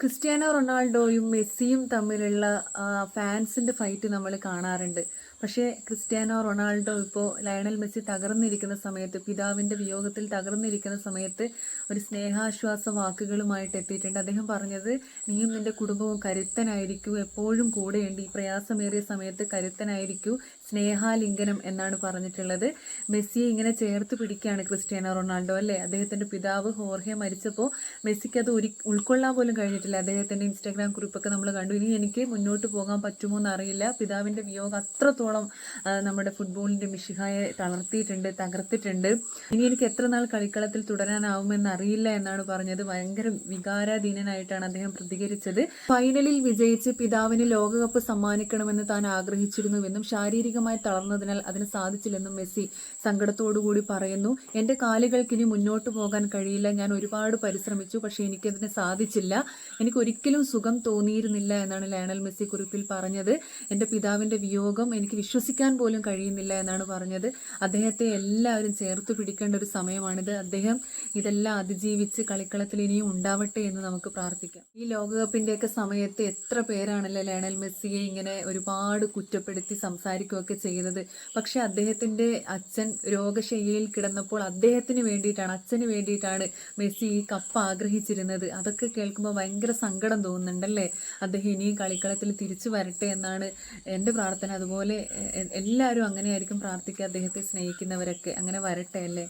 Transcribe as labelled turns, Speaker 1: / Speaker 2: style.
Speaker 1: Cristiano റൊണാൾഡോയും മെസ്സിയും തമ്മിലുള്ള ഫാൻസിന്റെ fight നമ്മൾ കാണാറുണ്ട്. പക്ഷേ ക്രിസ്ത്യാനോ റൊണാൾഡോ ഇപ്പോൾ ലയണൽ മെസ്സി തകർന്നിരിക്കുന്ന സമയത്ത്, പിതാവിന്റെ വിയോഗത്തിൽ തകർന്നിരിക്കുന്ന സമയത്ത് ഒരു സ്നേഹാശ്വാസ വാക്കുകളുമായിട്ട് എത്തിയിട്ടുണ്ട്. അദ്ദേഹം പറഞ്ഞത്, നീയും നിന്റെ കുടുംബവും കരുത്തനായിരിക്കൂ, എപ്പോഴും കൂടെയുണ്ട്, ഈ പ്രയാസമേറിയ സമയത്ത് കരുത്തനായിരിക്കൂ, സ്നേഹാലിംഗനം എന്നാണ് പറഞ്ഞിട്ടുള്ളത്. മെസ്സിയെ ഇങ്ങനെ ചേർത്ത് പിടിക്കുകയാണ് ക്രിസ്ത്യാനോ റൊണാൾഡോ, അല്ലേ? അദ്ദേഹത്തിന്റെ പിതാവ് ഹോർഹെ മരിച്ചപ്പോൾ മെസ്സിക്ക് അത് ഉൾക്കൊള്ളാൻ പോലും കഴിഞ്ഞിട്ടില്ല. അദ്ദേഹത്തിന്റെ ഇൻസ്റ്റാഗ്രാം കുറിപ്പൊക്കെ നമ്മൾ കണ്ടു. ഇനി എനിക്ക് മുന്നോട്ട് പോകാൻ പറ്റുമോ എന്നറിയില്ല, പിതാവിന്റെ വിയോഗം അത്രത്തോളം നമ്മുടെ ഫുട്ബോളിന്റെ മിശിഹായെ തളർത്തിയിട്ടുണ്ട്, തകർത്തിട്ടുണ്ട്. ഇനി എനിക്ക് എത്ര നാൾ കളിക്കളത്തിൽ തുടരാനാവുമെന്ന് അറിയില്ല എന്നാണ് പറഞ്ഞത്. ഭയങ്കര വികാരാധീനനായിട്ടാണ് അദ്ദേഹം പ്രതികരിച്ചത്. ഫൈനലിൽ വിജയിച്ച് പിതാവിന് ലോകകപ്പ് സമ്മാനിക്കണമെന്ന് താൻ ആഗ്രഹിച്ചിരുന്നുവെന്നും ശാരീരികമായി തളർന്നതിനാൽ അതിന് സാധിച്ചില്ലെന്നും മെസ്സി സങ്കടത്തോടുകൂടി പറയുന്നു. എൻ്റെ കാലുകൾക്ക് ഇനി മുന്നോട്ട് പോകാൻ കഴിയില്ല, ഞാൻ ഒരുപാട് പരിശ്രമിച്ചു, പക്ഷേ എനിക്കതിന് സാധിച്ചില്ല, എനിക്കൊരിക്കലും സുഖം തോന്നിയിരുന്നില്ല എന്നാണ് ലയണൽ മെസ്സി കുറിപ്പിൽ പറഞ്ഞത്. എൻ്റെ പിതാവിൻ്റെ വിയോഗം എനിക്ക് വിശ്വസിക്കാൻ പോലും കഴിയുന്നില്ല എന്നാണ് പറഞ്ഞത്. അദ്ദേഹത്തെ എല്ലാവരും ചേർത്ത് പിടിക്കേണ്ട ഒരു സമയമാണിത്. അദ്ദേഹം ഇതെല്ലാം അതിജീവിച്ച് കളിക്കളത്തിൽ ഇനിയും ഉണ്ടാവട്ടെ എന്ന് നമുക്ക് പ്രാർത്ഥിക്കാം. ഈ ലോകകപ്പിൻ്റെയൊക്കെ സമയത്ത് എത്ര പേരാണല്ലോ ലയണൽ മെസ്സിയെ ഇങ്ങനെ ഒരുപാട് കുറ്റപ്പെടുത്തി സംസാരിക്കുകയൊക്കെ ചെയ്തത്. പക്ഷെ അദ്ദേഹത്തിൻ്റെ അച്ഛൻ രോഗശയ്യയിൽ കിടന്നപ്പോൾ അദ്ദേഹത്തിന് വേണ്ടിയിട്ടാണ്, അച്ഛന് വേണ്ടിയിട്ടാണ് മെസ്സി ഈ കപ്പ് ആഗ്രഹിച്ചിരുന്നത്. അതൊക്കെ കേൾക്കുമ്പോൾ ഭയങ്കര സങ്കടം തോന്നുന്നുണ്ടല്ലേ? അദ്ദേഹം ഇനിയും കളിക്കളത്തിൽ തിരിച്ചു വരട്ടെ എന്നാണ് എൻ്റെ പ്രാർത്ഥന. അതുപോലെ എല്ലാവരും അങ്ങനെയായിരിക്കും പ്രാർത്ഥിക്കുക, അദ്ദേഹത്തെ സ്നേഹിക്കുന്നവരൊക്കെ അങ്ങനെ വരട്ടെ, അല്ലേ?